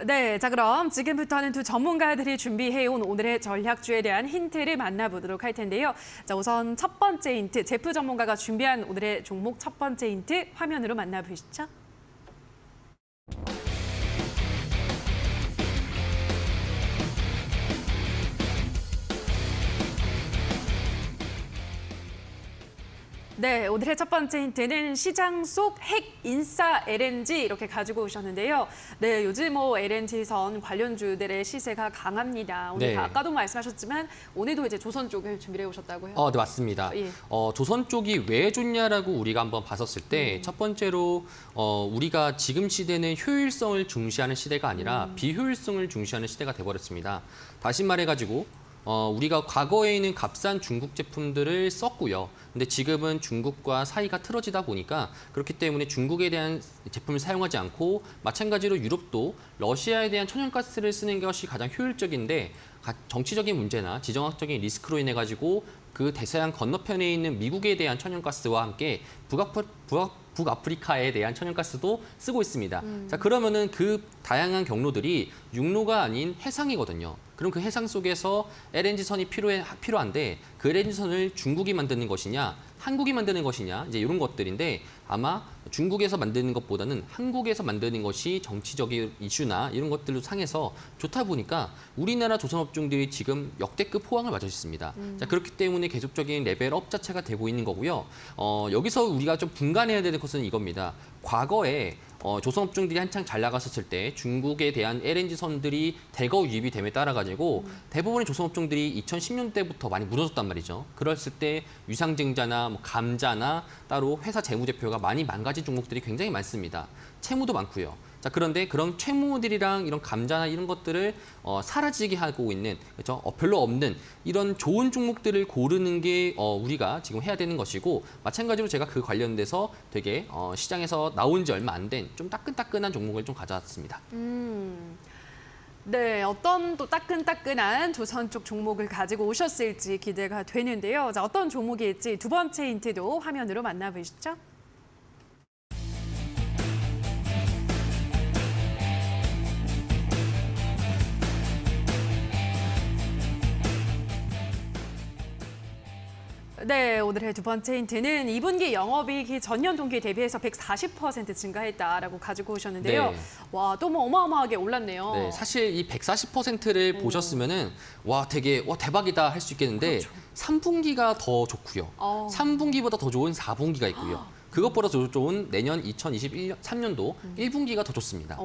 네, 자 그럼 지금부터는 두 전문가들이 준비해온 오늘의 전략주에 대한 힌트를 만나보도록 할 텐데요. 자 우선 첫 번째 힌트, 제프 전문가가 준비한 오늘의 종목 첫 번째 힌트 화면으로 만나보시죠. 네, 오늘의 첫 번째 힌트는 시장 속 핵 인싸 LNG 이렇게 가지고 오셨는데요. 네, 요즘 LNG선 관련주들의 시세가 강합니다. 오늘 네. 아까도 말씀하셨지만 오늘도 이제 조선 쪽을 준비해 오셨다고요? 네, 맞습니다. 예. 조선 쪽이 왜 좋냐라고 우리가 한번 봤었을 때 첫 번째로 우리가 지금 시대는 효율성을 중시하는 시대가 아니라 비효율성을 중시하는 시대가 돼버렸습니다. 다시 말해가지고 우리가 과거에는 값싼 중국 제품들을 썼고요. 근데 지금은 중국과 사이가 틀어지다 보니까 그렇기 때문에 중국에 대한 제품을 사용하지 않고 마찬가지로 유럽도 러시아에 대한 천연가스를 쓰는 것이 가장 효율적인데 정치적인 문제나 지정학적인 리스크로 인해 가지고 그 대서양 건너편에 있는 미국에 대한 천연가스와 함께 북아프리카에 대한 천연가스도 쓰고 있습니다. 자, 그러면은 그 다양한 경로들이 육로가 아닌 해상이거든요. 그럼 그 해상 속에서 LNG선이 필요한데 그 LNG선을 중국이 만드는 것이냐, 한국이 만드는 것이냐, 이제 이런 것들인데 아마 중국에서 만드는 것보다는 한국에서 만드는 것이 정치적인 이슈나 이런 것들로 상해서 좋다 보니까 우리나라 조선업종들이 지금 역대급 호황을 맞고 있습니다. 자, 그렇기 때문에 계속적인 레벨업 자체가 되고 있는 거고요. 여기서 우리가 좀 분간해야 되는 것은 이겁니다. 과거에 조선업종들이 한창 잘 나갔었을 때 중국에 대한 LNG선들이 대거 유입이 됨에 따라 가지고 대부분의 조선업종들이 2010년대부터 많이 무너졌단 말이죠. 그랬을 때 유상증자나 감자나 따로 회사 재무제표가 많이 망가진 종목들이 굉장히 많습니다. 채무도 많고요. 자, 그런데 그런 채무들이랑 이런 감자나 이런 것들을 사라지게 하고 있는, 그렇죠? 별로 없는 이런 좋은 종목들을 고르는 게 우리가 지금 해야 되는 것이고, 마찬가지로 제가 그 관련돼서 되게 시장에서 나온 지 얼마 안 된 좀 따끈따끈한 종목을 좀 가져왔습니다. 네, 어떤 또 따끈따끈한 조선 쪽 종목을 가지고 오셨을지 기대가 되는데요. 자, 어떤 종목일지 두 번째 힌트도 화면으로 만나보시죠. 네, 오늘의 두 번째 힌트는 2분기 영업이익이 전년 동기 대비해서 140% 증가했다라고 가지고 오셨는데요. 네. 와, 또 어마어마하게 올랐네요. 네, 사실 이 140%를 보셨으면은 와 되게 대박이다 할 수 있겠는데 그렇죠. 3분기가 더 좋고요. 3분기보다 더 좋은 4분기가 있고요. 그것보다 더 좋은 내년 2023년도 1분기가 더 좋습니다.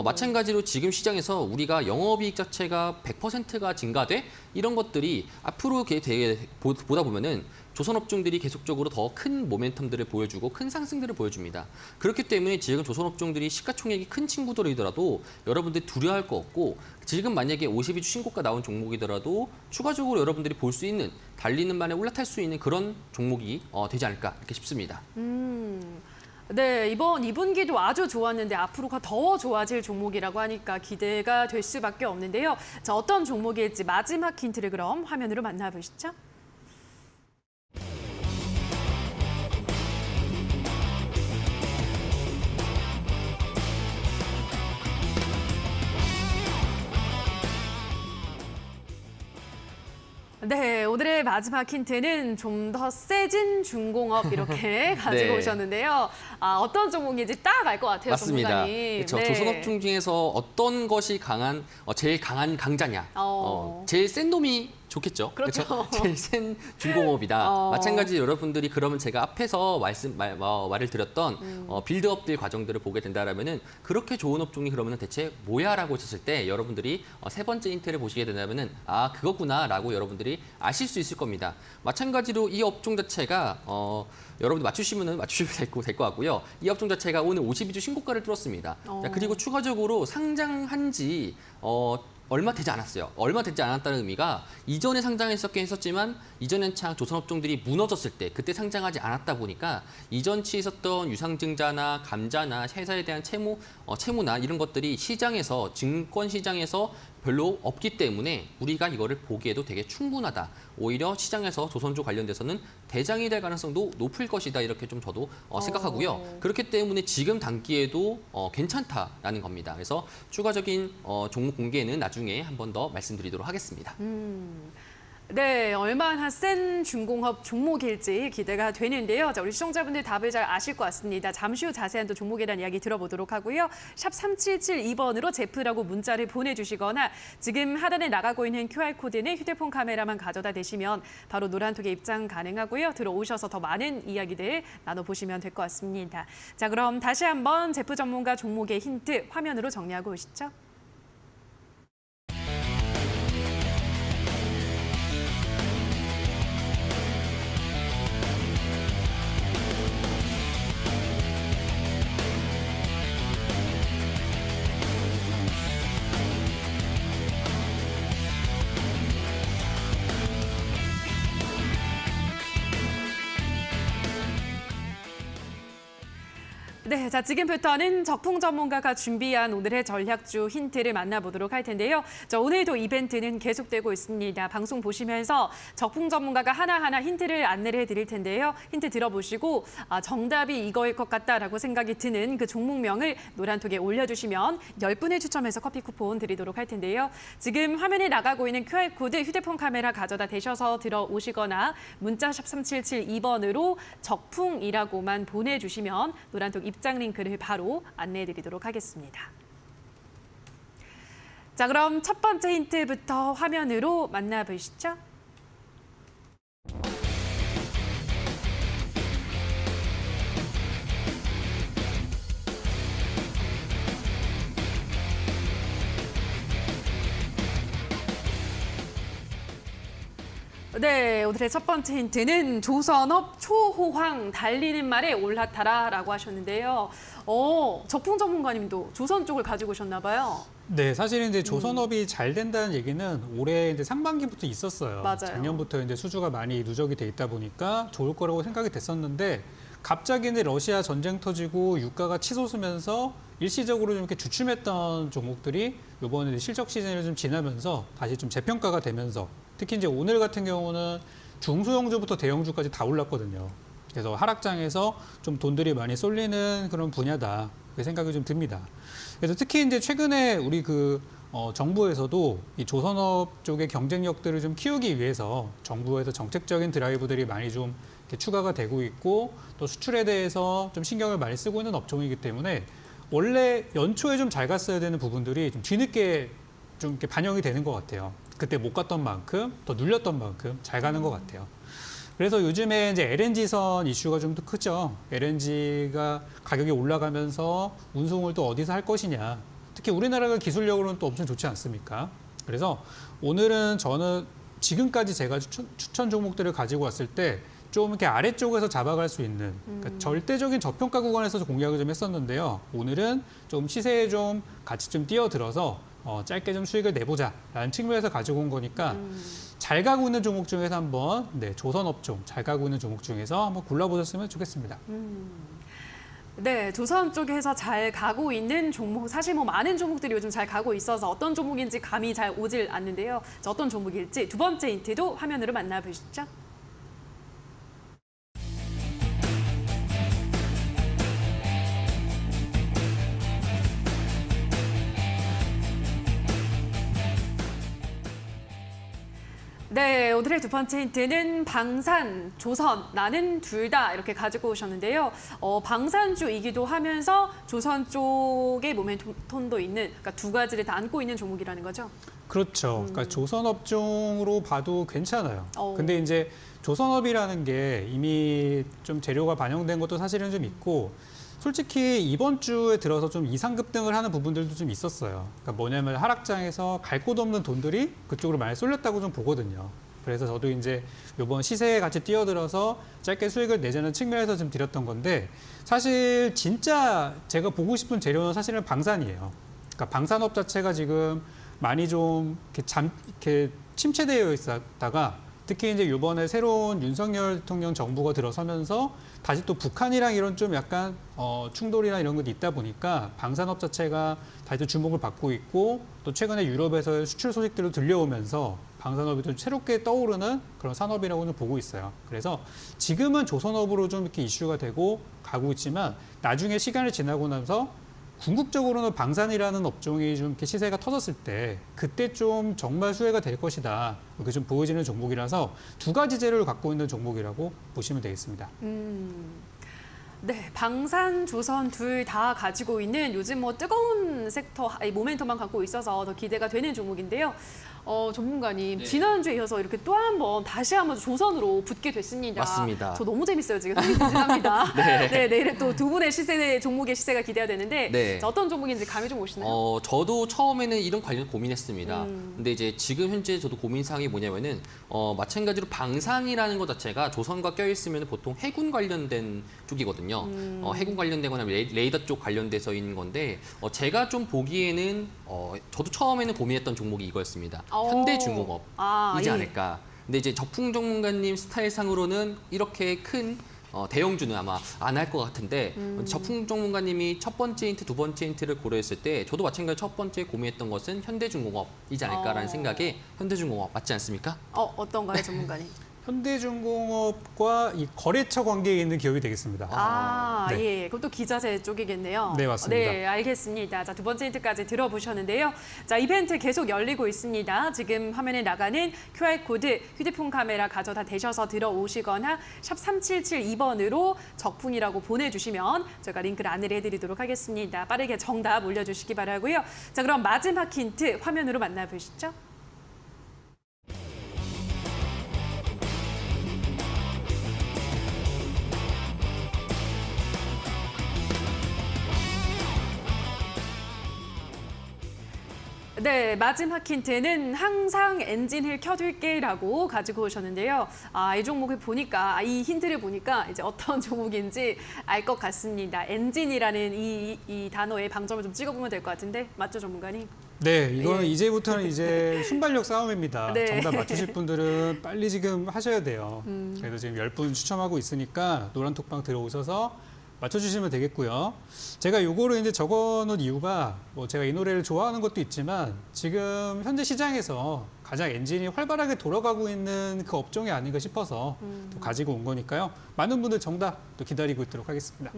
마찬가지로 지금 시장에서 우리가 영업이익 자체가 100%가 증가돼 이런 것들이 앞으로 되게 보다 보면은 조선업종들이 계속적으로 더 큰 모멘텀들을 보여주고 큰 상승들을 보여줍니다. 그렇기 때문에 지금 조선업종들이 시가총액이 큰 친구들이더라도 여러분들이 두려워할 거 없고 지금 만약에 52주 신고가 나온 종목이더라도 추가적으로 여러분들이 볼 수 있는 달리는 만에 올라탈 수 있는 그런 종목이 되지 않을까 이렇게 싶습니다. 네, 이번 2분기도 아주 좋았는데 앞으로가 더 좋아질 종목이라고 하니까 기대가 될 수밖에 없는데요. 자, 어떤 종목일지 마지막 힌트를 그럼 화면으로 만나보시죠. 네, 오늘의 마지막 힌트는 좀 더 세진 중공업 이렇게 가지고 네. 오셨는데요. 어떤 종목인지 딱 알 것 같아요, 맞습니다. 전문가님. 그렇죠. 네. 조선업종 중에서 어떤 것이 제일 강한 강자냐, 제일 센 놈이 좋겠죠. 그렇죠. 제일 센 중공업이다. 마찬가지 여러분들이 그러면 제가 앞에서 말을 드렸던 빌드업들 과정들을 보게 된다라면은 그렇게 좋은 업종이 그러면은 대체 뭐야라고 하셨을 때 여러분들이 세 번째 힌트를 보시게 된다면은 그거구나라고 여러분들이 아실 수 있을 겁니다. 마찬가지로 이 업종 자체가 여러분들 맞추시면 될 것 같고요. 이 업종 자체가 오늘 52주 신고가를 뚫었습니다. 자, 그리고 추가적으로 상장한 지 얼마 되지 않았어요. 얼마 되지 않았다는 의미가 이전에 상장했었긴 했었지만 이전에 한창 조선업종들이 무너졌을 때 그때 상장하지 않았다 보니까 이전치에 있었던 유상증자나 감자나 회사에 대한 채무나 이런 것들이 시장에서 증권 시장에서 별로 없기 때문에 우리가 이거를 보기에도 되게 충분하다. 오히려 시장에서 조선주 관련돼서는 대장이 될 가능성도 높을 것이다. 이렇게 좀 저도 생각하고요. 그렇기 때문에 지금 단기에도 괜찮다라는 겁니다. 그래서 추가적인 종목 공개는 나중에 한 번 더 말씀드리도록 하겠습니다. 네, 얼마나 센 중공업 종목일지 기대가 되는데요. 자, 우리 시청자분들 답을 잘 아실 것 같습니다. 잠시 후 자세한 또 종목에 대한 이야기 들어보도록 하고요. 샵 3772번으로 제프라고 문자를 보내주시거나 지금 하단에 나가고 있는 QR코드는 휴대폰 카메라만 가져다 대시면 바로 노란톡에 입장 가능하고요. 들어오셔서 더 많은 이야기들 나눠보시면 될 것 같습니다. 자, 그럼 다시 한번 제프 전문가 종목의 힌트 화면으로 정리하고 오시죠. 네, 자 지금부터는 적풍 전문가가 준비한 오늘의 전략주 힌트를 만나보도록 할 텐데요. 자, 오늘도 이벤트는 계속되고 있습니다. 방송 보시면서 적풍 전문가가 하나하나 힌트를 안내를 해드릴 텐데요. 힌트 들어보시고 정답이 이거일 것 같다라고 생각이 드는 그 종목명을 노란톡에 올려주시면 10분을 추첨해서 커피 쿠폰 드리도록 할 텐데요. 지금 화면에 나가고 있는 QR코드 휴대폰 카메라 가져다 대셔서 들어오시거나 문자샵 3772번으로 적풍이라고만 보내주시면 노란톡 입장 링크를 바로 안내해드리도록 하겠습니다. 자, 그럼 첫 번째 힌트부터 화면으로 만나보시죠. 네, 오늘의 첫 번째 힌트는 조선업 초호황 달리는 말에 올라타라라고 하셨는데요. 적풍 전문가님도 조선 쪽을 가지고 오셨나 봐요. 네, 사실은 이제 조선업이 잘 된다는 얘기는 올해 이제 상반기부터 있었어요. 맞아요. 작년부터 이제 수주가 많이 누적이 돼 있다 보니까 좋을 거라고 생각이 됐었는데 갑자기 이제 러시아 전쟁 터지고 유가가 치솟으면서 일시적으로 좀 이렇게 주춤했던 종목들이 이번에 실적 시즌을 좀 지나면서 다시 좀 재평가가 되면서 특히 이제 오늘 같은 경우는 중소형주부터 대형주까지 다 올랐거든요. 그래서 하락장에서 좀 돈들이 많이 쏠리는 그런 분야다. 그 생각이 좀 듭니다. 그래서 특히 이제 최근에 우리 정부에서도 이 조선업 쪽의 경쟁력들을 좀 키우기 위해서 정부에서 정책적인 드라이브들이 많이 좀 이렇게 추가가 되고 있고 또 수출에 대해서 좀 신경을 많이 쓰고 있는 업종이기 때문에 원래 연초에 좀 잘 갔어야 되는 부분들이 좀 뒤늦게 좀 이렇게 반영이 되는 것 같아요. 그때 못 갔던 만큼 더 눌렸던 만큼 잘 가는 것 같아요. 그래서 요즘에 이제 LNG선 이슈가 좀 더 크죠. LNG가 가격이 올라가면서 운송을 또 어디서 할 것이냐. 특히 우리나라가 기술력으로는 또 엄청 좋지 않습니까? 그래서 오늘은 저는 지금까지 제가 추천 종목들을 가지고 왔을 때 좀 이렇게 아래쪽에서 잡아갈 수 있는 그러니까 절대적인 저평가 구간에서 공략을 좀 했었는데요. 오늘은 좀 시세에 좀 같이 좀 뛰어들어서 짧게 좀 수익을 내보자라는 측면에서 가지고 온 거니까 잘 가고 있는 종목 중에서 한번 조선업종 잘 가고 있는 종목 중에서 한번 골라보셨으면 좋겠습니다. 네, 조선 쪽에서 잘 가고 있는 종목, 사실 뭐 많은 종목들이 요즘 잘 가고 있어서 어떤 종목인지 감이 잘 오질 않는데요. 자, 어떤 종목일지 두 번째 힌트도 화면으로 만나보시죠. 네, 오늘의 두 번째 힌트는 방산, 조선, 나는 둘 다 이렇게 가지고 오셨는데요. 방산주이기도 하면서 조선 쪽의 모멘텀도 있는, 그러니까 두 가지를 다 안고 있는 종목이라는 거죠. 그렇죠. 그러니까 조선업종으로 봐도 괜찮아요. 근데 이제 조선업이라는 게 이미 좀 재료가 반영된 것도 사실은 좀 있고 솔직히 이번 주에 들어서 좀 이상급등을 하는 부분들도 좀 있었어요. 그러니까 뭐냐면 하락장에서 갈 곳 없는 돈들이 그쪽으로 많이 쏠렸다고 좀 보거든요. 그래서 저도 이제 이번 시세에 같이 뛰어들어서 짧게 수익을 내자는 측면에서 좀 드렸던 건데 사실 진짜 제가 보고 싶은 재료는 사실은 방산이에요. 그러니까 방산업 자체가 지금 많이 좀 이렇게 침체되어 있었다가 특히 이제 이번에 새로운 윤석열 대통령 정부가 들어서면서 다시 또 북한이랑 이런 좀 약간 충돌이나 이런 것도 있다 보니까 방산업 자체가 다시 또 주목을 받고 있고 또 최근에 유럽에서의 수출 소식들도 들려오면서 방산업이 좀 새롭게 떠오르는 그런 산업이라고는 보고 있어요. 그래서 지금은 조선업으로 좀 이렇게 이슈가 되고 가고 있지만 나중에 시간이 지나고 나서 궁극적으로는 방산이라는 업종이 좀 이렇게 시세가 터졌을 때 그때 좀 정말 수혜가 될 것이다. 이렇게 좀 보여지는 종목이라서 두 가지 재료를 갖고 있는 종목이라고 보시면 되겠습니다. 네, 방산, 조선 둘 다 가지고 있는 요즘 뭐 뜨거운 섹터, 모멘텀만 갖고 있어서 더 기대가 되는 종목인데요. 전문가님, 네. 지난주에 이어서 이렇게 또 한 번 다시 한번 조선으로 붙게 됐습니다. 맞습니다. 저 너무 재밌어요, 지금. 흥미진진합니다. 네. 네, 내일은 또 두 분의 종목의 시세가 기대가 되는데 네. 자, 어떤 종목인지 감이 좀 오시나요? 저도 처음에는 이런 관련 고민했습니다. 근데 이제 지금 현재 저도 고민사항이 뭐냐면은 마찬가지로 방산이라는 것 자체가 조선과 껴있으면 보통 해군 관련된 쪽이거든요. 해군 관련되거나 레이더 쪽 관련돼서인 건데 제가 좀 보기에는 저도 처음에는 고민했던 종목이 이거였습니다. 현대중공업이지 예. 않을까. 근데 이제 적풍 전문가님 스타일상으로는 이렇게 큰 대형주는 아마 안 할 것 같은데 적풍 전문가님이 첫 번째 힌트, 두 번째 힌트를 고려했을 때 저도 마찬가지로 첫 번째 고민했던 것은 현대중공업이지 않을까라는 생각에 현대중공업 맞지 않습니까? 어떤가요, 전문가님? 현대중공업과 이 거래처 관계에 있는 기업이 되겠습니다. 네. 예. 그럼 또 기자재 쪽이겠네요. 네, 맞습니다. 네, 알겠습니다. 자, 두 번째 힌트까지 들어보셨는데요. 자, 이벤트 계속 열리고 있습니다. 지금 화면에 나가는 QR코드 휴대폰 카메라 가져다 대셔서 들어오시거나 샵 3772번으로 적풍이라고 보내주시면 저희가 링크를 안내를 해드리도록 하겠습니다. 빠르게 정답 올려주시기 바라고요. 자, 그럼 마지막 힌트 화면으로 만나보시죠. 네, 마지막 힌트는 항상 엔진을 켜둘게라고 가지고 오셨는데요. 이 종목을 보니까, 이 힌트를 보니까 이제 어떤 종목인지 알 것 같습니다. 엔진이라는 이 단어에 방점을 좀 찍어보면 될 것 같은데, 맞죠, 전문가님? 네, 이거는 예. 이제부터는 이제 순발력 싸움입니다. 네. 정답 맞추실 분들은 빨리 지금 하셔야 돼요. 그래서 지금 10분 추첨하고 있으니까 노란톡방 들어오셔서 맞춰주시면 되겠고요. 제가 요거를 이제 적어놓은 이유가 뭐 제가 이 노래를 좋아하는 것도 있지만 지금 현재 시장에서 가장 엔진이 활발하게 돌아가고 있는 그 업종이 아닌가 싶어서 또 가지고 온 거니까요. 많은 분들 정답 또 기다리고 있도록 하겠습니다.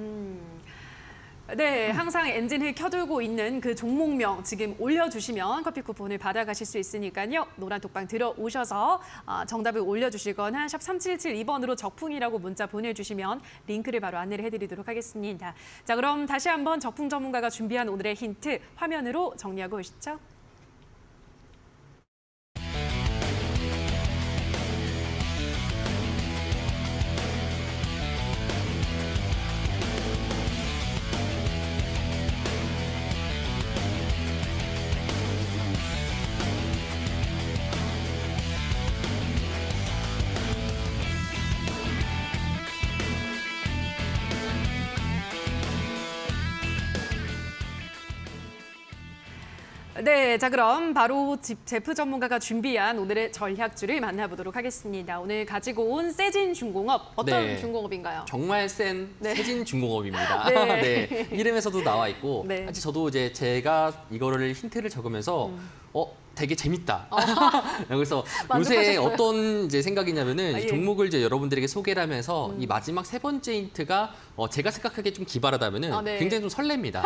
네, 항상 엔진을 켜두고 있는 그 종목명 지금 올려주시면 커피 쿠폰을 받아가실 수 있으니까요. 노란 톡방 들어오셔서 정답을 올려주시거나 샵 3772번으로 적풍이라고 문자 보내주시면 링크를 바로 안내를 해드리도록 하겠습니다. 자, 그럼 다시 한번 적풍 전문가가 준비한 오늘의 힌트 화면으로 정리하고 오시죠. 네, 자 그럼 바로 제프 전문가가 준비한 오늘의 전략주를 만나보도록 하겠습니다. 오늘 가지고 온 세진중공업, 어떤 네. 중공업인가요? 정말 센 네. 세진중공업입니다. 네. 네. 이름에서도 나와 있고 네. 사실 저도 이제 제가 이거를 힌트를 적으면서 되게 재밌다. 그래서 요새 만족하셨어요? 어떤 이제 생각이냐면은 예. 종목을 이제 여러분들에게 소개를 하면서 이 마지막 세 번째 힌트가 제가 생각하기에 좀 기발하다면은 네. 굉장히 좀 설렙니다.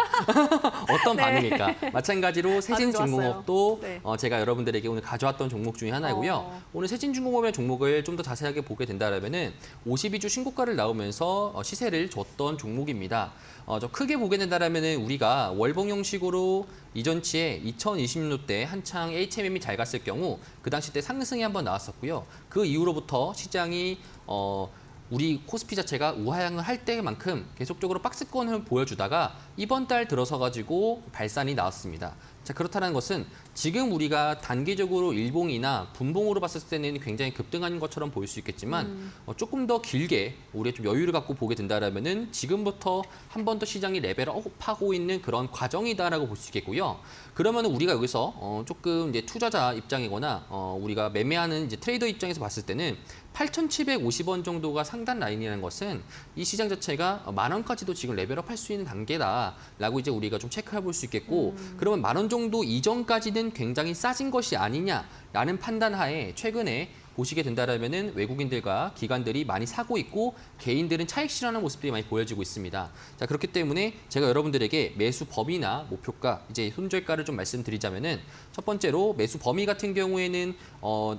어떤 네. 반응일까? 마찬가지로 세진중공업도 네. 제가 여러분들에게 오늘 가져왔던 종목 중에 하나이고요. 오늘 세진중공업의 종목을 좀 더 자세하게 보게 된다면은 52주 신고가를 나오면서 시세를 줬던 종목입니다. 좀 크게 보게 된다면은 우리가 월봉 형식으로 이전치에 2020년도 때 한창 HMM이 잘 갔을 경우 그 당시 때 상승이 한번 나왔었고요. 그 이후로부터 시장이 우리 코스피 자체가 우하향을 할 때만큼 계속적으로 박스권을 보여주다가 이번 달 들어서 가지고 발산이 나왔습니다. 자, 그렇다는 것은 지금 우리가 단기적으로 일봉이나 분봉으로 봤을 때는 굉장히 급등하는 것처럼 보일 수 있겠지만 조금 더 길게 우리가 좀 여유를 갖고 보게 된다라면은 지금부터 한 번 더 시장이 레벨업하고 있는 그런 과정이다라고 볼 수 있겠고요. 그러면 우리가 여기서 조금 이제 투자자 입장이거나 우리가 매매하는 이제 트레이더 입장에서 봤을 때는 8,750원 정도가 상단 라인이라는 것은 이 시장 자체가 10,000원까지도 지금 레벨업 할 수 있는 단계다라고 이제 우리가 좀 체크해 볼 수 있겠고 그러면 10,000원 정도 이전까지는 굉장히 싸진 것이 아니냐라는 판단하에 최근에 보시게 된다라면은 외국인들과 기관들이 많이 사고 있고 개인들은 차익 실현하는 모습들이 많이 보여지고 있습니다. 자, 그렇기 때문에 제가 여러분들에게 매수 범위나 목표가 이제 손절가를 좀 말씀드리자면은 첫 번째로 매수 범위 같은 경우에는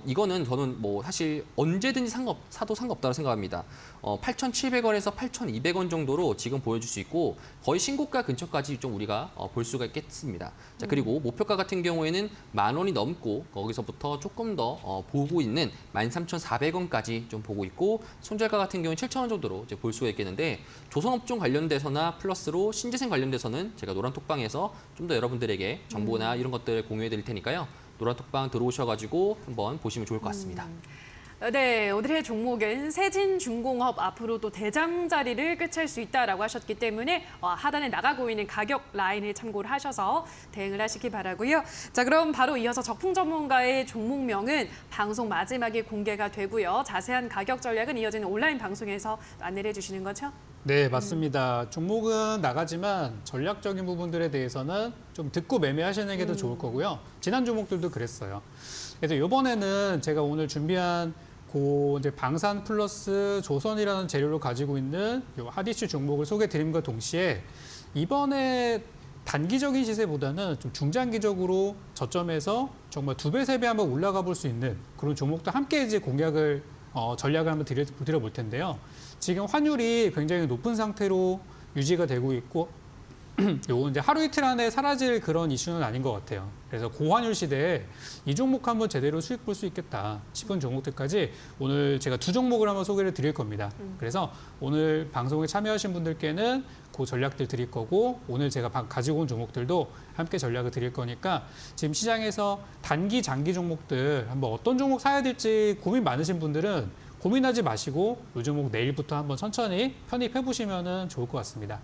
이거는 저는 뭐 사실 언제든지 사도 상관없다고 생각합니다. 8,700원에서 8,200원 정도로 지금 보여줄 수 있고 거의 신고가 근처까지 좀 우리가 볼 수가 있겠습니다. 자, 그리고 목표가 같은 경우에는 10,000원이 넘고 거기서부터 조금 더 보고 있는 13,400원까지 좀 보고 있고 손절가 같은 경우는 7,000원 정도로 이제 볼 수가 있겠는데 조선업종 관련돼서나 플러스로 신재생 관련돼서는 제가 노란톡방에서 좀 더 여러분들에게 정보나 이런 것들 공유해 드릴 테니까요. 노란톡방 들어오셔가지고 한번 보시면 좋을 것 같습니다. 네, 오늘의 종목은 세진중공업 앞으로 또 대장 자리를 꿰찰 수 있다라고 하셨기 때문에 하단에 나가고 있는 가격 라인을 참고를 하셔서 대응을 하시기 바라고요. 자, 그럼 바로 이어서 적풍 전문가의 종목명은 방송 마지막에 공개가 되고요. 자세한 가격 전략은 이어지는 온라인 방송에서 안내를 해주시는 거죠? 네, 맞습니다. 종목은 나가지만 전략적인 부분들에 대해서는 좀 듣고 매매하시는 게 더 좋을 거고요. 지난 종목들도 그랬어요. 그래서 이번에는 제가 오늘 준비한 이제 방산 플러스 조선이라는 재료를 가지고 있는 요 핫이슈 종목을 소개드림과 동시에 이번에 단기적인 시세보다는 좀 중장기적으로 저점에서 정말 2배, 3배 한번 올라가 볼 수 있는 그런 종목도 함께 이제 공략을 전략을 한번 드려볼 텐데요. 지금 환율이 굉장히 높은 상태로 유지가 되고 있고 요 이제 하루 이틀 안에 사라질 그런 이슈는 아닌 것 같아요. 그래서 고환율 시대에 이 종목 한번 제대로 수익 볼 수 있겠다 싶은 종목들까지 오늘 제가 2종목을 한번 소개를 드릴 겁니다. 그래서 오늘 방송에 참여하신 분들께는 그 전략들 드릴 거고 오늘 제가 가지고 온 종목들도 함께 전략을 드릴 거니까 지금 시장에서 단기, 장기 종목들 한번 어떤 종목 사야 될지 고민 많으신 분들은 고민하지 마시고 이 종목 내일부터 한번 천천히 편입해 보시면 좋을 것 같습니다.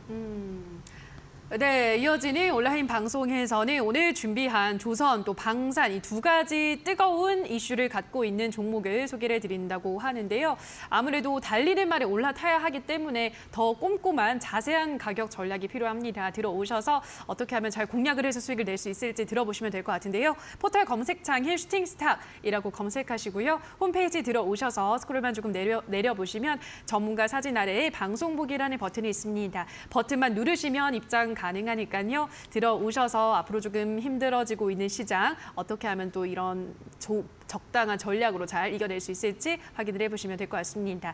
네, 이어지는 온라인 방송에서는 오늘 준비한 조선 또 방산 이 2가지 뜨거운 이슈를 갖고 있는 종목을 소개를 드린다고 하는데요. 아무래도 달리는 말에 올라타야 하기 때문에 더 꼼꼼한 자세한 가격 전략이 필요합니다. 들어오셔서 어떻게 하면 잘 공략을 해서 수익을 낼 수 있을지 들어보시면 될 것 같은데요. 포털 검색창에 슈팅스탁이라고 검색하시고요. 홈페이지 들어오셔서 스크롤만 조금 내려보시면 전문가 사진 아래에 방송 보기라는 버튼이 있습니다. 버튼만 누르시면 입장 가능하니까요. 들어오셔서 앞으로 조금 힘들어지고 있는 시장 어떻게 하면 또 이런 적당한 전략으로 잘 이겨낼 수 있을지 확인을 해보시면 될 것 같습니다.